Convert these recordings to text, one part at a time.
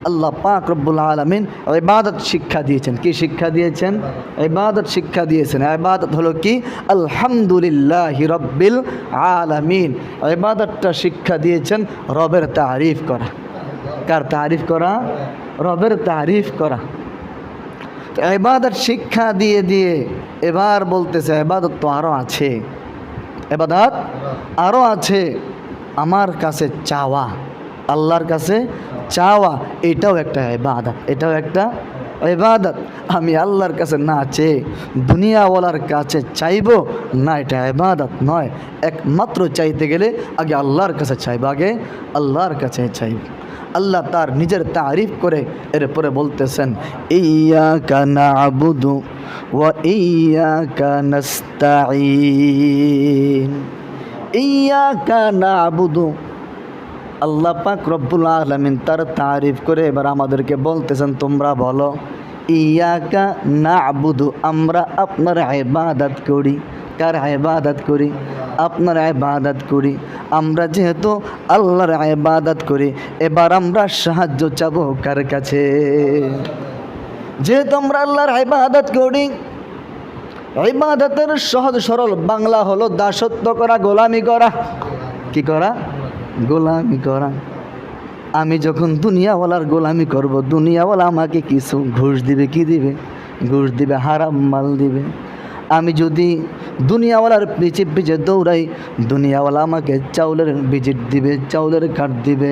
আল্লাহ পাক রব্বুল আলামিন ইবাদত শিক্ষা দিয়েছেন। কি শিক্ষা দিয়েছেন? ইবাদত শিক্ষা দিয়েছেন। ইবাদত হলো কি? আলহামদুলিল্লাহি রব্বিল আলামিন। ইবাদতটা শিক্ষা দিয়েছেন রবের তারিফ করা। কার তারিফ করা? রবের তারিফ করা। ইবাদত শিক্ষা দিয়ে দিয়ে এবার বলতেছে ইবাদত তো আরও আছে, ইবাদত আরও আছে। আমার কাছে চাওয়া, আল্লাহর কাছে চাওয়া, এটাও একটা ইবাদত, এটাও একটা ইবাদত। আমি আল্লাহর কাছে না চেয়ে দুনিয়াওয়ালার কাছে চাইবো না, এটা ইবাদত নয়। একমাত্র চাইতে গেলে আগে আল্লাহর কাছে চাইব, আগে আল্লাহর কাছে চাইব। আল্লাহ তার নিজের তারিফ করে এরপরে বলতেছেন ইয়্যাকা না'বুদু ওয়া ইয়্যাকা নাস্তাঈন। ইয়্যাকা না'বুদু, আল্লাহ পাক রব্বুল আলামিন তার তারিফ করে এবার আমাদেরকে বলতেছেন তোমরা বলো ইয়্যাকা না'বুদু, আমরা আপনার ইবাদত করি। কার ইবাদত করি? আপনার ইবাদত করি। আমরা যেহেতু আল্লাহর ইবাদত করি, এবার আমরা সাহায্য চাবো কার কাছে? যেহেতু আমরা আল্লাহর ইবাদত করি, ইবাদতের সহজ সরল বাংলা হলো দাসত্ব করা, গোলামি করা। কি করা? গোলামি করা। আমি যখন দুনিয়াওয়ালার গোলামি করব, দুনিয়াওয়ালা আমাকে কিছু ঘুষ দিবে। কি দিবে? ঘুষ দিবে, হারাম মাল দিবে। আমি যদি দুনিয়াওয়ালার পিছে পিছে দৌড়াই, দুনিয়াওয়ালা আমাকে চাউলের ভিজিট দিবে, চাউলের কার্ড দিবে,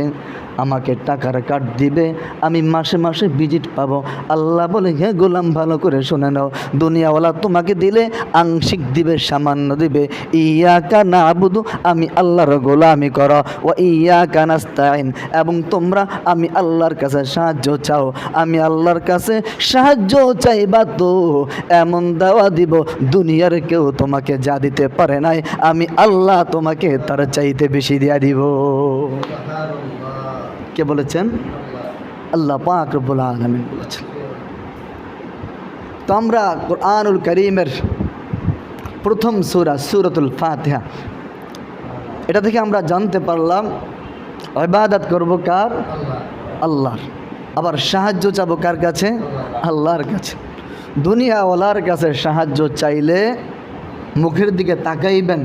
আমাকে টাকার কার্ড দিবে, আমি মাসে মাসে ভিজিট পাবো। আল্লাহ বলে হে গোলাম ভালো করে শুনে নাও, দুনিয়াওয়ালা তোমাকে দিলে আংশিক দিবে, সামান্য দিবে। ইয়্যাকা না'বুদু, আমি আল্লাহর গোলামি করো, ও ইয়্যাকা নাস্তাঈন, এবং তোমরা আমি আল্লাহর কাছে সাহায্য চাও। আমি আল্লাহর কাছে সাহায্য চাইবা তো এমন দাওয়া দিব দুনিয়ার কেউ তোমাকে যা দিতে পারে নাই, আমি আল্লাহ তোমাকে তার চাইতে বেশি দিয়া দিব। কে বলেছেন? আল্লাহ পাক রব্বুল আলামিন বলেছেন। তো আমরা কুরআনুল কারীমের প্রথম সূরা সূরাতুল ফাতিহা, এটা থেকে আমরা জানতে পারলাম ইবাদত করব কার? আল্লাহর। আবার সাহায্য চাবো কার কাছে? আল্লাহর কাছে। দুনিয়াওয়ালার কাছে সাহায্য চাইলে মুখের দিকে তাকাইবেন,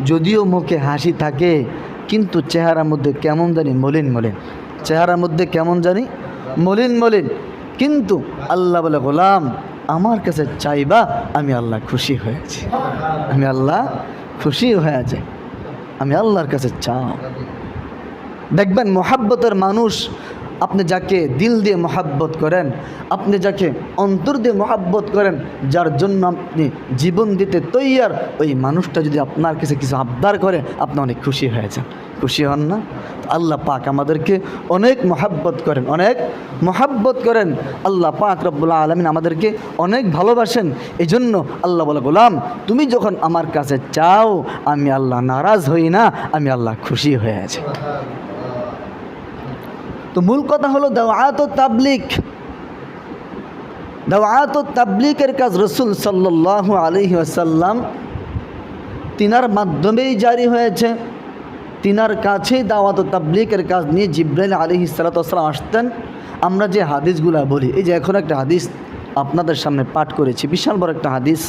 যদিও মুখে হাসি থাকে কিন্তু চেহারার মধ্যে কেমন জানি মলিন মলিন, চেহারার মধ্যে কেমন জানি মলিন মলিন। কিন্তু আল্লাহ বলে গোলাম আমার কাছে চাইবা, আমি আল্লাহ খুশি হয়েছি, আমি আল্লাহ খুশি হয়ে যাই, আমি আল্লাহর কাছে চাও। দেখবেন মোহাব্বতের মানুষ, আপনি যাকে দিল দিয়ে মোহাব্বত করেন, আপনি যাকে অন্তর দিয়ে মোহাব্বত করেন, যার জন্য আপনি জীবন দিতে তৈয়ার, ওই মানুষটা যদি আপনার কাছে কিছু আবদার করে আপনি অনেক খুশি হয়ে যান। খুশি হন না? আল্লাহ পাক আমাদেরকে অনেক মোহাব্বত করেন, অনেক মোহাব্বত করেন। আল্লাহ পাক রব্বুল আলামিন আমাদেরকে অনেক ভালোবাসেন। এই জন্য আল্লাহ বলে গোলাম তুমি যখন আমার কাছে চাও, আমি আল্লাহ নারাজ হই না, আমি আল্লাহ খুশি হয়ে আছি। তো মূল কথা হলো দাওয়াত ও তাবলীগ। দাওয়াত ও তাবলীগের কাজ রাসূল সাল্লাল্লাহু আলাইহি ওয়াসাল্লাম তিনার মাধ্যমেই জারি হয়েছে। তিনার কাছেই দাওয়াত ও তাবলীগের কাজ নিয়ে জিবরাইল আলাইহিস সালাতু ওয়াস সালাম আসতেন। আমরা যে হাদিসগুলো বলি, এই যে এখন একটা হাদিস আপনাদের সামনে পাঠ করেছি, বিশাল বড় একটা হাদিস।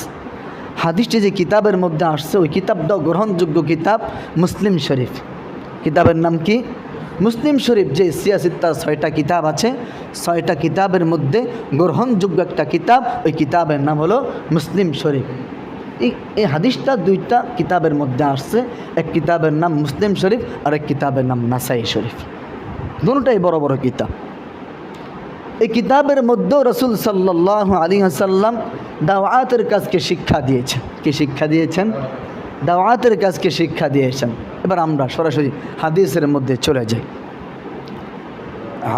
হাদিসটি যে কিতাবের মধ্যে আসছে, ওই কিতাবটাও গ্রহণযোগ্য কিতাব মুসলিম শরীফ। কিতাবের নাম কি? মুসলিম শরীফ। যে সিয়াসিত্তা 6টা কিতাব আছে, 6টা কিতাবের মধ্যে গ্রহণযোগ্য একটা কিতাব, ওই কিতাবের নাম হলো মুসলিম শরীফ। এই হাদিসটা 2টা কিতাবের মধ্যে আসছে। এক কিতাবের নাম মুসলিম শরীফ আর এক কিতাবের নাম নাসাই শরীফ। দুটোটাই বড় বড় কিতাব। এই কিতাবের মধ্যেও রাসূল সাল্লাল্লাহু আলাইহি ওয়াসাল্লাম দাওয়াতের কাজকে শিক্ষা দিয়েছেন। কি শিক্ষা দিয়েছেন? দাওয়াতের কাজকে শিক্ষা দিয়েছেন। এবার আমরা সরাসরি হাদিসের মধ্যে চলে যাই।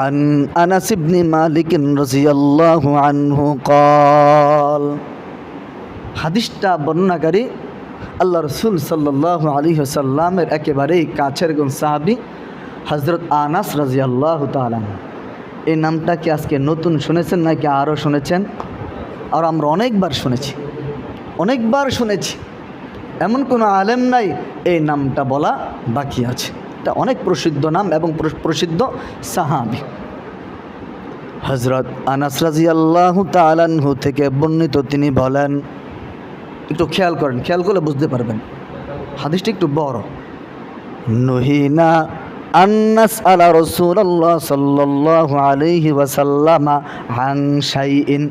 আন আনাস ইবনে মালিক রাদিয়াল্লাহু আনহু قال, হাদিসটা বর্ণনাকারী আল্লাহ রাসূল সাল্লাল্লাহু আলাইহি ওয়াসাল্লামের একেবারেই কাছের একজন সাহাবী হযরত আনাস রাদিয়াল্লাহু তাআলা। এই নামটা কি আজকে নতুন শুনেছেন নাকি আরও শুনেছেন? আর আমরা অনেকবার শুনেছি, অনেকবার শুনেছি। এমন কোনো আলেম নাই এই নামটা বলা বাকি আছে। এটা অনেক প্রসিদ্ধ নাম এবং প্রসিদ্ধ সাহাবী। হযরত আনাস রাদিয়াল্লাহু তাআলা আনহু থেকে বর্ণিত, তিনি বলেন, একটু খেয়াল করেন, খেয়াল করলে বুঝতে পারবেন, হাদিসটা একটু বড়। নুহিনা আন্নাস আলা রাসূলুল্লাহ সাল্লাল্লাহু আলাইহি ওয়াসাল্লাম আন শাইইন,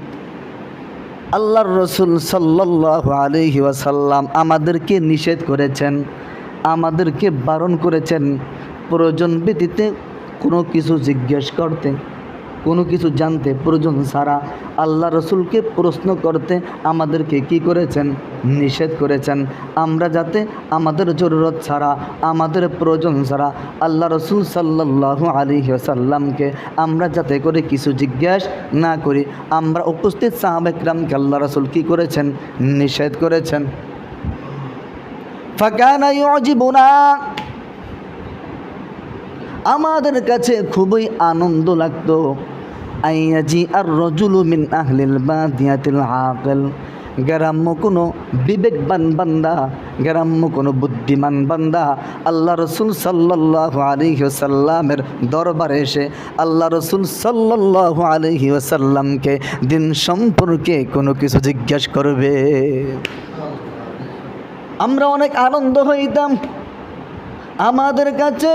আল্লাহর রসুল সাল্লাল্লাহু আলাইহি ওয়াসাল্লাম আমাদেরকে নিষেধ করেছেন, আমাদেরকে বারণ করেছেন প্রয়োজন ব্যতীতে কোনো কিছু জিজ্ঞেস করতে, কোনো কিছু জানতে প্রয়োজন ছাড়া আল্লাহ রসুলকে প্রশ্ন করতে আমাদেরকে কি করেছেন? নিষেধ করেছেন। আমরা যাতে আমাদের জরুরত ছাড়া, আমাদের প্রয়োজন ছাড়া আল্লাহ রসুল সাল্লাল্লাহু আলাইহি ওয়াসাল্লামকে আমরা যাতে করে কিছু জিজ্ঞেস না করি, আমরা উপস্থিত সাহাবা কিরামকে আল্লাহ রসুল কি করেছেন? নিষেধ করেছেন। ফাকানা ইউজিবুনা, আমাদের কাছে খুবই আনন্দ লাগতো, আইয়াজি আর রজুলু মিন আহলিল বাদিয়াতিল আকিল, গ্রাম্য কোনো বিবেকবান বান্দা, গ্রাম্য কোনো বুদ্ধিমান বান্দা আল্লাহ রসুল সাল্লাল্লাহু আলাইহি ওয়াসাল্লামের দরবারে এসে আল্লাহ রসুল সাল্লাল্লাহু আলাইহি ওয়াসাল্লামকে দিন সম্পর্কে কোনো কিছু জিজ্ঞাসা করবে। আমরা অনেক আনন্দ হইতাম, আমাদের কাছে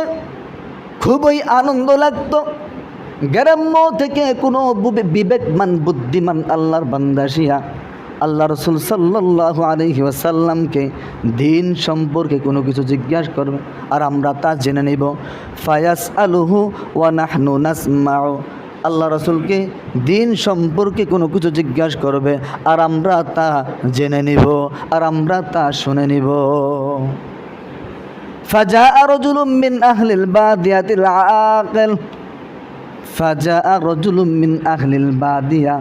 খুবই আনন্দ লাগতো। গ্রাম্য থেকে কোনো বিবেকমান বুদ্ধিমান আল্লাহর বান্দা শিয়া আল্লাহ রসুল সাল্লাল্লাহু আলাইহি ওয়াসাল্লামকে দিন সম্পর্কে কোনো কিছু জিজ্ঞাসা করবে আর আমরা তা জেনে নিব। ফায়াস আলুহু ওয়া নাহনু নাসমাউ, আল্লাহ রসুলকে দিন সম্পর্কে কোনো কিছু জিজ্ঞাসা করবে আর আমরা তা জেনে নিব, আর আমরা তা শুনে নিব। ফাজাআ রাজুলুম মিন আহলিল বাদিয়াতিল আকিল, ফাজাআ রাজুলুম মিন আহলিল বাদিয়া,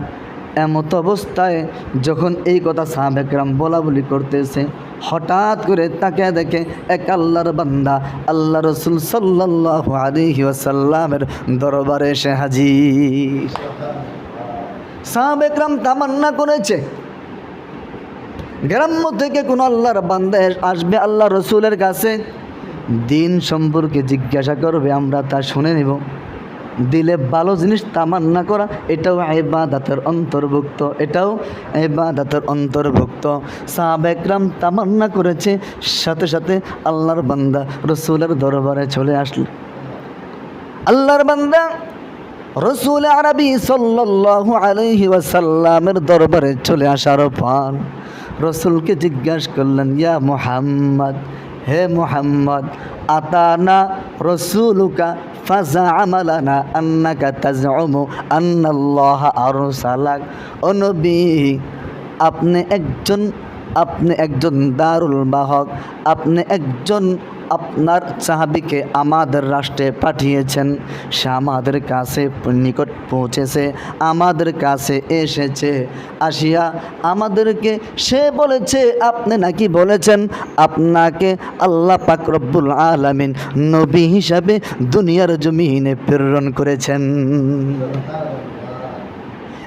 এমত অবস্থায় যখন এই কথা সাহাবা কিরাম বলা বলি করতেছে, হঠাৎ করে তাকে দেখে এক আল্লাহর বান্দা আল্লাহ রসুল সাল্লাল্লাহু আলাইহি ওয়াসাল্লামের দরবারে এসে হাজির। সাহাবা কিরাম তামান্না করেছে গ্রাম্য থেকে কোনো আল্লাহর বান্দা আসবে আল্লাহ রসুলের কাছে, দিন সম্পর্কে জিজ্ঞাসা করবে, আমরা তা শুনে নেব। দিলে ভালো জিনিস তামান্না করা এটাও ইবাদতের অন্তর্ভুক্ত, এটাও ইবাদতের অন্তর্ভুক্ত। সাহাবা একরাম তামান্না করেছে, সাথে সাথে আল্লাহর বান্দা রসুলের দরবারে চলে আসলো। আল্লাহর বান্দা রসুল আরবি সাল্লাল্লাহু আলাইহি ওয়াসাল্লামের দরবারে চলে আসার পর রসুলকে জিজ্ঞাসা করলেন, ইয়া মুহাম্মদ, হে মুহাম্মদ, আতানা রসুলুকা ফাজাআমা লানা আন্নাকা তাজউমু আন্নাল্লাহা আরসালাক, ও নবী, আপনি একজন দারুল বাহক, আপনি একজন আপনার সাহাবীকে আমাদের রাষ্ট্রে পাঠিয়েছেন, সে আমাদের কাছে নিকট পৌঁছেছে, আমাদের কাছে এসেছে, আসিয়া আমাদেরকে সে বলেছে আপনি নাকি বলেছেন আপনাকে আল্লাহ পাক রব্বুল আলামিন নবী হিসাবে দুনিয়ার জমিনে প্রেরণ করেছেন।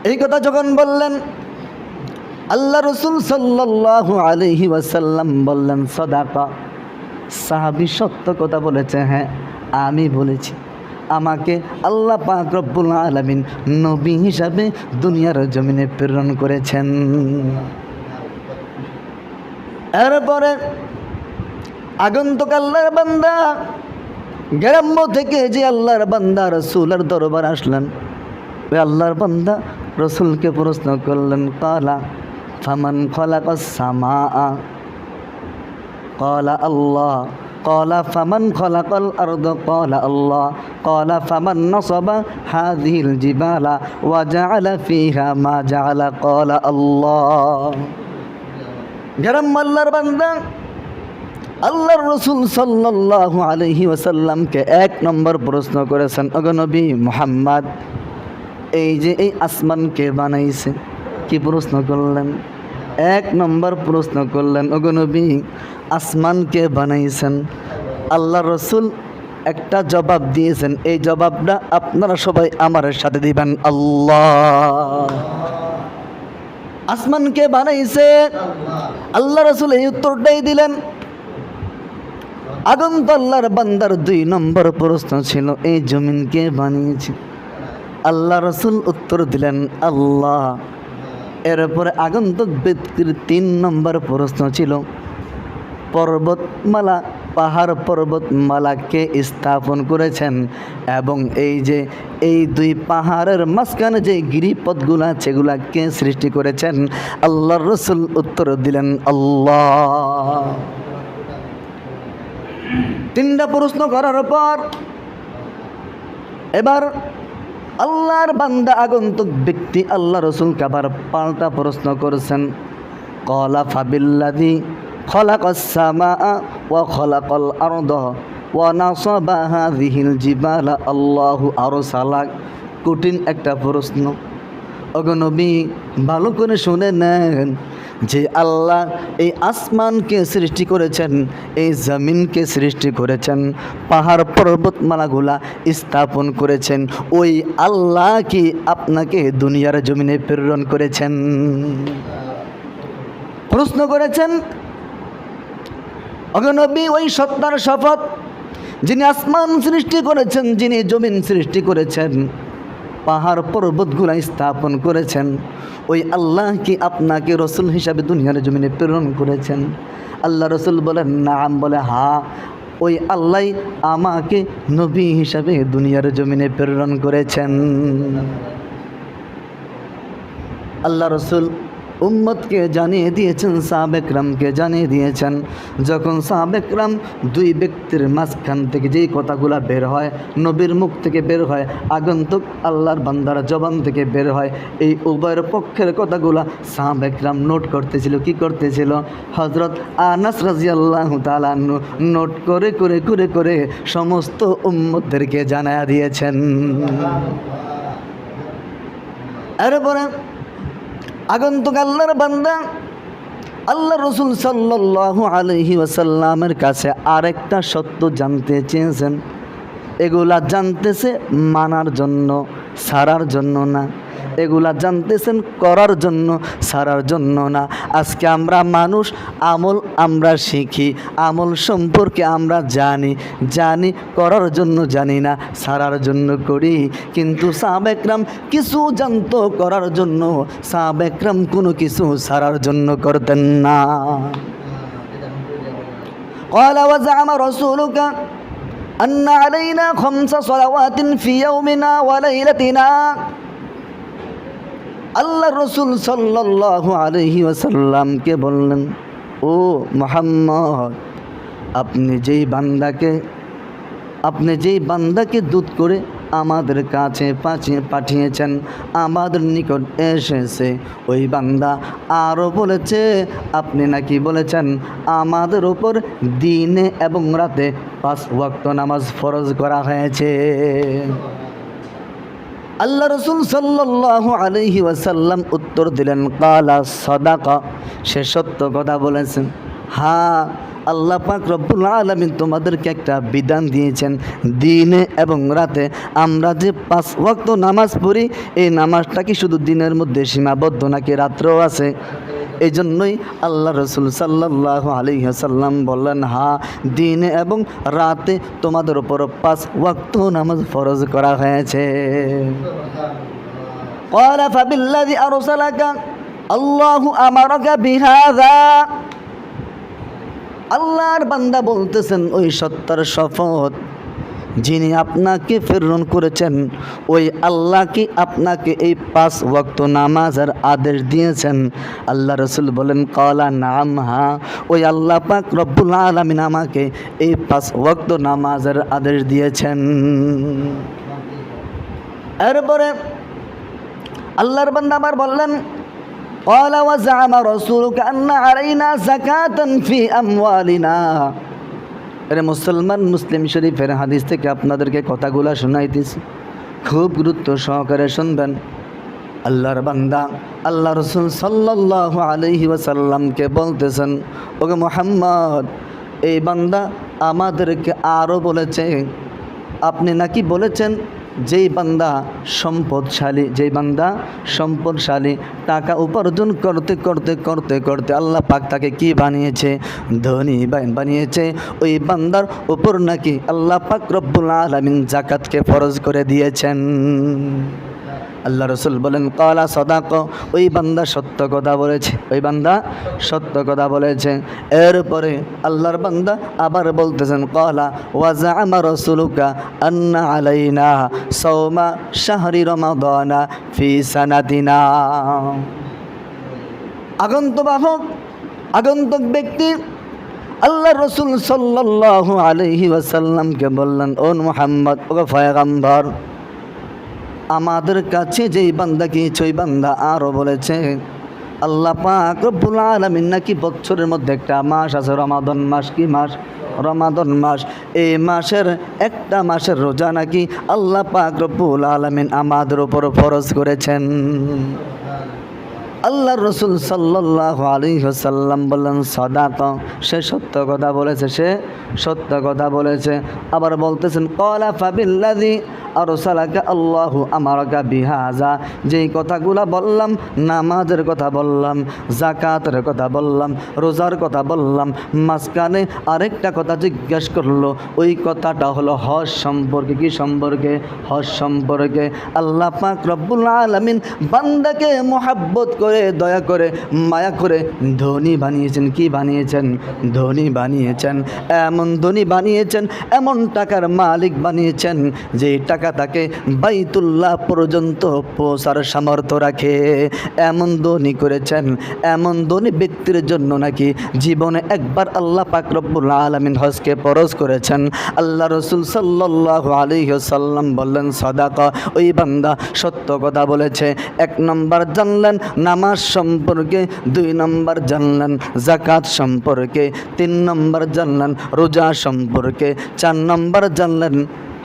এই কথা যখন বললেন আল্লাহ রসুল সাল্লাল্লাহু আলাইহি ওয়াসাল্লাম বললেন, সাদাকা, সাহাবী সত্য কথা বলেছে, হ্যাঁ আমি বলেছি, আমাকে আল্লাহ পাক রব্বুল আলামিন নবী হিসাবে দুনিয়ার জমিনে প্রেরণ করেছেন। এরপরে আগন্তুক আল্লাহর বান্দা গ্রাম্য থেকে যে আল্লাহর বান্দা রসুলের দরবার আসলেন, ওই আল্লাহর বান্দা রসুলকে প্রশ্ন করলেন, কালা ফামান খলাকাস সামাআ, ক্বালা আল্লাহ, ক্বালা ফামান খলাকাল আরদ, ক্বালা আল্লাহ, ক্বালা ফামান নাসাবা হাযিহিল জিবালা ওয়া জাআলা ফীহা মা জাআলা, ক্বালা আল্লাহ। গ্রাম্য আল্লাহর বান্দা আল্লাহর রসুল সাল্লাল্লাহু আলাইহি ওয়াসাল্লামকে এক নম্বর প্রশ্ন করেছেন, ওগো নবী মুহাম্মদ, এই যে এই আসমানকে বানাইছে, কি প্রশ্ন করলেন? এক নম্বর প্রশ্ন করলেন, ওগো নবী আসমানকে বানাইছেন। আল্লাহ রসুল একটা জবাব দিয়েছেন, এই জবাবটা আপনারা সবাই আমার সাথে দিবেন, আল্লাহ। আসমানকে বানাইছে, আল্লাহ রসুল এই উত্তরটাই দিলেন। আগন্ত আল্লাহর বান্দার দুই নম্বর প্রশ্ন ছিল, এই জমিনকে বানিয়েছে। আল্লাহ রসুল উত্তর দিলেন আল্লাহ। এরপরে আগন্তুক ব্যক্তির 3 নম্বর প্রশ্ন ছিল, পর্বতমালা পাহাড় পর্বতমালাকে স্থাপন করেছেন এবং এই 2 পাহাড়ের মাঝখানে যে গিরিপথগুলা সেগুলা কে সৃষ্টি করেছেন? আল্লাহর রসুল উত্তর দিলেন আল্লাহ। 3টা প্রশ্ন করার পর এবার আল্লাহর বান্দা আগন্তুক ব্যক্তি আল্লাহ রসুলকে আবার পাল্টা প্রশ্ন করেছেন। ক্বালা ফাবিল্লাযী খালাকাস সামাআ ওয়া খালাকাল আরদা ওয়া নাসাবা হাযিহিল জিবালা আল্লাহু আরসালাক। কঠিন একটা প্রশ্ন। ওগো নবী, ভালো করে শুনে নেন যে আল্লাহ এই আসমানকে সৃষ্টি করেছেন, এই জমিনকে সৃষ্টি করেছেন, পাহাড় পর্বতমালাগুলা স্থাপন করেছেন, ওই আল্লাহ কি আপনাকে দুনিয়ার জমিনে প্রেরণ করেছেন? প্রশ্ন করেছেন। ওগো নবী, ওই সত্তার শপথ যিনি আসমান সৃষ্টি করেছেন, যিনি জমিন সৃষ্টি করেছেন, পাহাড় পর্বতগুলা স্থাপন করেছেন, ওই আল্লাহ কি আপনাকে রসুল হিসাবে দুনিয়ার জমিনে প্রেরণ করেছেন? আল্লাহ রসুল বলেন নাম, বলে হ্যাঁ, ওই আল্লাহ আমাকে নবী হিসাবে দুনিয়ার জমিনে প্রেরণ করেছেন। আল্লাহ রসুল উম্মতকে জানিয়ে দিয়েছেন, সাহাবে কেরামকে জানিয়ে দিয়েছেন। যখন সাহাবে কেরাম 2 ব্যক্তির মাঝখান থেকে যেই কথাগুলো বের হয়, নবীর মুখ থেকে বের হয়, আগন্তুক আল্লাহর বান্দার জবান থেকে বের হয়, এই উভয়ের পক্ষের কথাগুলো সাহাবে কেরাম নোট করতেছিল। কি করতেছিল? হযরত আনাস রাদিয়াল্লাহু তাআলা আনহু নোট করে করে করে করে সমস্ত উম্মতদেরকে জানায়া দিয়েছেন। এরপরে আগন্তুক আল্লাহর বান্দা আল্লাহ রসুল সাল্লাল্লাহু আলাইহি ওয়াসাল্লামের কাছে আরেকটা সত্য জানতে চেয়েছেন। এগুলা জানতেছে মানার জন্য, ছাড়ার জন্য না। এগুলা জানতেছেন করার জন্য, ছাড়ার জন্য না। আজকে আমরা মানুষ, আমল আমরা শিখি, আমল সম্পর্কে আমরা জানি করার জন্য জানি না, ছাড়ার জন্য করি। কিন্তু সাহাবে কেরাম কিছু জানতো করার জন্য, সাহাবে কেরাম কোনো কিছু ছাড়ার জন্য করতেন না। ক্বালা ওয়া যা'আমা রাসূলুকা আন্না আলাইনা 5 সালাওয়াতিন ফি ইয়াউমিনা ওয়া লাইলাতিনা। আল্লাহ রসুল সাল্লাল্লাহু আলাইহি ওয়াসাল্লামকে বললেন, ও মুহাম্মদ, আপনি যেই বান্দাকে দূত করে আমাদের কাছে পাঠিয়েছেন, আমাদের নিকট এসেছে, ওই বান্দা আরও বলেছে, আপনি নাকি বলেছেন আমাদের উপর দিনে এবং রাতে 5 ওয়াক্ত নামাজ ফরজ করা হয়েছে। আল্লাহ রসুল সাল্লাল্লাহু আলাইহি ওয়াসাল্লাম উত্তর দিলেন, ক্বালা সাদাকা, সে সত্য কথা বলেছেন। হ্যাঁ, আল্লাহ পাক রব্বুল আলামিন তোমাদেরকে একটা বিধান দিয়েছেন, দিনে এবং রাতে আমরা যে 5 ওয়াক্ত নামাজ পড়ি, এই নামাজটা কি শুধু দিনের মধ্যে সীমাবদ্ধ নাকি রাত্রেও আছে? এই জন্যই আল্লাহ রসুল সাল্লাল্লাহু আলাইহি ওয়াসাল্লাম বললেন, হ্যাঁ, দিনে এবং রাতে তোমাদের উপর 5 ওয়াক্ত নামাজ ফরজ করা হয়েছে। ক্বালা ফাবিল্লাযী আরসালাকা আল্লাহু আমারাকা বিহাযা। আল্লাহর বান্দা বলতেছেন, ওই সত্তার শপথ যিনি আপনাকে প্রেরণ করেছেন, ওই আল্লাহ কি আপনাকে এই 5 ওয়াক্ত নামাজের আদেশ দিয়েছেন? আল্লাহ রসুল বলেন, ক্বালা নাম, হ্যাঁ, ওই আল্লাহ পাক রব্বুল আলামিন আমাকে এই 5 ওয়াক্ত নামাজের আদেশ দিয়েছেন। এরপরে আল্লাহর বান্দা আবার বললেন, ক্বালা ওয়া যা'আমা রাসূলুকা আন্না আলাইনা যাকাতান ফি আমওয়ালিনা। এর মুসলিম শরীফের হাদিস থেকে আপনাদেরকে কথাগুলো শোনাইতেছি, খুব গুরুত্ব সহকারে শুনবেন। আল্লাহর বান্দা আল্লাহ রসুল সাল্লাল্লাহু আলাইহি ওয়াসাল্লামকে বলতেছেন, ওগো মুহাম্মদ, এই বান্দা আমাদেরকে আরও বলেছে, আপনি নাকি বলেছেন যেই বান্দা সম্পদশালী, টাকা উপার্জন করতে করতে করতে করতে আল্লাহ পাক তাকে কি বানিয়েছে? ধনী বানিয়েছে। ওই বান্দার উপর নাকি আল্লাহ পাক রব্বুল আলামিন যাকাতকে ফরজ করে দিয়েছেন। আল্লাহ রসুল বলেন ক্বালা সাদাক, ওই বান্দা সত্য কথা বলেছে, ওই বান্দা সত্য কথা বলেছে। এরপরে আল্লাহর বান্দা আবার বলতেছেন ক্বালা ওয়া যাআমা রাসূলুকা আন্না আলাইনা সাওমা শাহরি রমাদানা ফি সানাতিনা। আগন্তুক ব্যক্তি আল্লাহ রসুল সাল্লাল্লাহু আলাইহি ওয়াসাল্লামকে বললেন, ও মুহাম্মদ, ও পয়গম্বর, আমাদের কাছে যেই বান্দা গিয়েছে ওই বান্দা আরও বলেছে আল্লাহ পাক রব্বুল আলামিন নাকি বছরের মধ্যে একটা মাস আছে রমাদান মাস। কি মাস? রমাদান মাস। এই মাসের একটা মাসের রোজা নাকি আল্লাহ পাক রব্বুল আলামিন আমাদের উপর ফরজ করেছেন। আল্লাহ রসুল সাল্লাল্লাহু আলাইহি ওয়াসাল্লাম বললেন সাদাকা, সে সত্য কথা বলেছে, সে সত্য কথা বলেছে। আবার বলতেছেন ক্বালা ফাবিল্লাযী আরসালাকা আল্লাহু আমারাকা বিহাযা, যেই কথাগুলো বললাম, নামাজের কথা বললাম, যাকাতের কথা বললাম, রোজার কথা বললাম, মাঝখানে আরেকটা কথা জিজ্ঞেস করলো, ওই কথাটা হলো হজ সম্পর্কে। কি সম্পর্কে? হজ সম্পর্কে। আল্লাহ পাক রব্বুল আলামিন বান্দাকে মোহাব্বত করে, দয়া করে, মায়া করে ধনী বানিয়েছেন। কি বানিয়েছেন? ধনী বানিয়েছেন। এমন ধনী বানিয়েছেন, এমন টাকার মালিক বানিয়েছেন যে টাকা তাকে বাইতুল্লাহ পর্যন্ত পৌঁছার সামর্থ্য রাখে। এমন ধনী করেছেন, এমন ধনী ব্যক্তির জন্য নাকি জীবনে একবার আল্লাহ পাক রব্বুল আলামিন হজকে ফরজ করেছেন। আল্লাহ রসুল সাল্লাল্লাহু আলাইহি ওয়াসাল্লাম বললেন সাদাকা, ওই বান্দা সত্য কথা বলেছে। 1 নম্বর জানলেন নামাজ সম্পর্কে, 2 নম্বর জানলেন যাকাত সম্পর্কে, 3 নম্বর জানলেন রোজা সম্পর্কে, 4 নম্বর জানলেন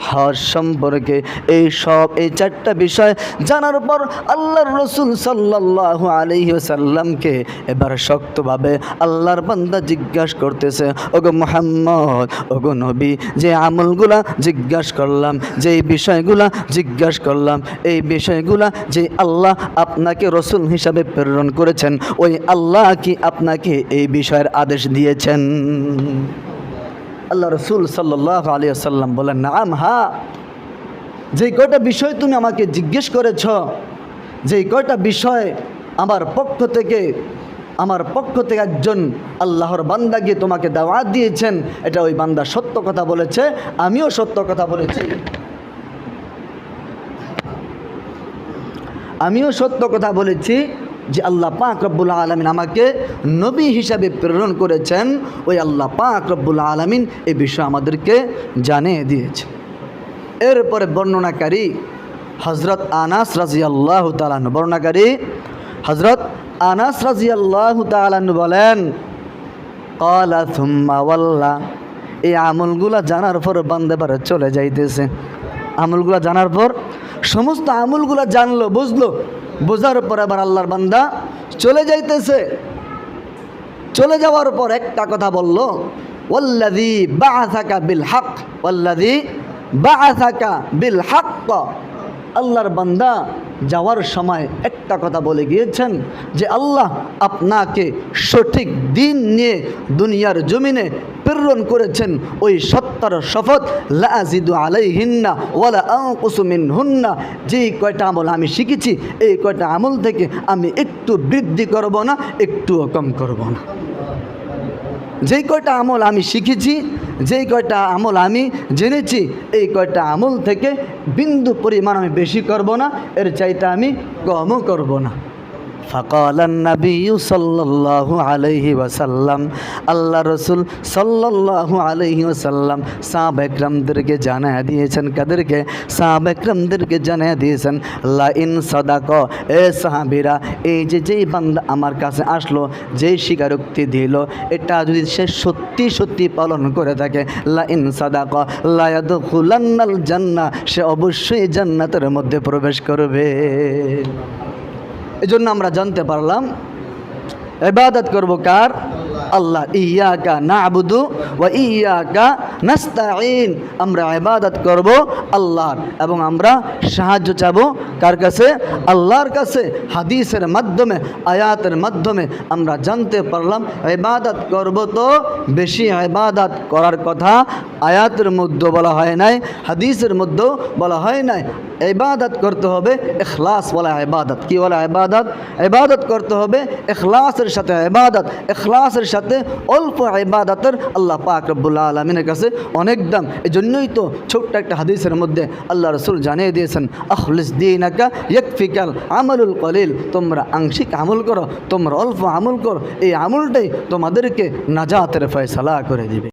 হজ সম্পর্কে। এই 4টা বিষয় জানার পর আল্লাহর রসুল সাল্লাল্লাহু আলাইহি ওয়াসাল্লামকে এবার শক্তভাবে আল্লাহর বান্দা জিজ্ঞাসা করতেছে, ওগো মুহাম্মদ, ওগো নবী, যে আমলগুলা জিজ্ঞাসা করলাম, যে বিষয়গুলা জিজ্ঞাসা করলাম, এই বিষয়গুলা যে আল্লাহ আপনাকে রসুল হিসাবে প্রেরণ করেছেন, ওই আল্লাহ কি আপনাকে এই বিষয়ের আদেশ দিয়েছেন? আল্লাহ রসুল সাল্লাল্লাহু আলাইহি ওয়াসাল্লাম বলেন নাম, হ্যাঁ, যেই কয়টা বিষয় তুমি আমাকে জিজ্ঞেস করেছ, যেই কয়টা বিষয় আমার পক্ষ থেকে একজন আল্লাহর বান্দা গিয়ে তোমাকে দাওয়াত দিয়েছেন, এটা ওই বান্দা সত্য কথা বলেছে, আমিও সত্য কথা বলেছি। আমিও সত্য কথা বলেছি যে আল্লাহ পাক রব্বুল আলামিন আমাকে নবী হিসাবে প্রেরণ করেছেন, ওই আল্লাহ পাক রব্বুল আলামিন এই বিষয় আমাদেরকে জানিয়ে দিয়েছে। এরপরে বর্ণনাকারী হযরত আনাস রাদিয়াল্লাহু তাআলা আনহু, বর্ণনাকারী হযরত আনাস রাদিয়াল্লাহু তাআলা আনহু বলেন ক্বালা থুম্মা ওয়াল্লা, এই আমলগুলা জানার পর বান্দাবারে চলে যাইতেছে। আমলগুলা জানার পর, সমস্ত আমলগুলা জানলো, বুঝলো, বোঝার পর আবার আল্লাহর বান্দা চলে যাইতেছে। চলে যাওয়ার পর একটা কথা বলল, ওয়াল্লাযী বাআসাকা বিল হক, ওয়াল্লাযী বাআসাকা বিল হক। আল্লাহর বান্দা যাওয়ার সময় একটা কথা বলে গিয়েছেন যে আল্লাহ আপনাকে সঠিক দিন নিয়ে দুনিয়ার জমিনে প্রেরণ করেছেন, ওই সত্তার শপথ, লা আজিদু আলাইহিন্না ওয়ালা আনকুসু মিনহুন্না, যেই কয়টা আমল আমি শিখেছি এই কয়টা আমল থেকে আমি একটু বৃদ্ধি করব না, একটুও কম করব না। যেই কয়টা আমল আমি শিখেছি, যেই কয়টা আমল আমি জেনেছি, এই কয়টা আমল থেকে বিন্দু পরিমাণ আমি বেশি করব না, এর চাইতে আমি কমও করব না। ফাকালান নবী সাল্লাল্লাহু আলাইহি ওয়াসাল্লাম, আল্লাহ রসুল সাল্লাল্লাহু আলাইহি ওয়াসাল্লাম সাহাবা ইকরামদেরকে জানিয়ে দিয়েছেন। কাদেরকে? সাহাবা ইকরামদেরকে জানিয়ে দিয়েছেন লা ইন সাদাকা, এ সাহাবীরা, এই যেই বান্দা আমার কাছে আসলো, যেই স্বীকারোক্তি দিল, এটা যদি সে সত্যি সত্যি পালন করে থাকে, লা ইন সাদাকা লা ইয়াদখুলান্নাল জান্নাহ, সে অবশ্যই জান্নাতের মধ্যে প্রবেশ করবে। এজন্য আমরা জানতে পারলাম ইবাদত করব কার? আল্লাহ, ইয়াকা না'বুদু ওয়া ইয়াকা নাস্তাঈন, আমরা ইবাদত করব আল্লাহর এবং আমরা সাহায্য চাবো কার কাছে? আল্লাহর কাছে। হাদিসের মাধ্যমে, আয়াতের মাধ্যমে আমরা জানতে পারলাম ইবাদত করব তো বেশি ইবাদত করার কথা আয়াতের মধ্যে বলা হয় নাই, হাদিসের মধ্যেও বলা হয় নাই। ইবাদত করতে হবে ইখলাস ওয়ালা ইবাদত। কি ওয়ালা ইবাদত? ইবাদত করতে হবে ইখলাসের সাথে ইবাদত, ইখলাসের সাথে অল্প ইবাদতের আল্লাহ পাক রব্বুল আলামিনের কাছে অনেক দাম। এজন্যই তো ছোট্ট একটা হাদিসের মধ্যে আল্লাহ রাসূল জানিয়ে দিয়েছেন, আখলিস দীনাকা ইয়াকফিকাল আমালুল কলিল, তোমরা আংশিক আমল করো, তোমরা অল্প আমল করো, এই আমলটাই তোমাদেরকে নাজাতের ফয়সালা করে দিবে।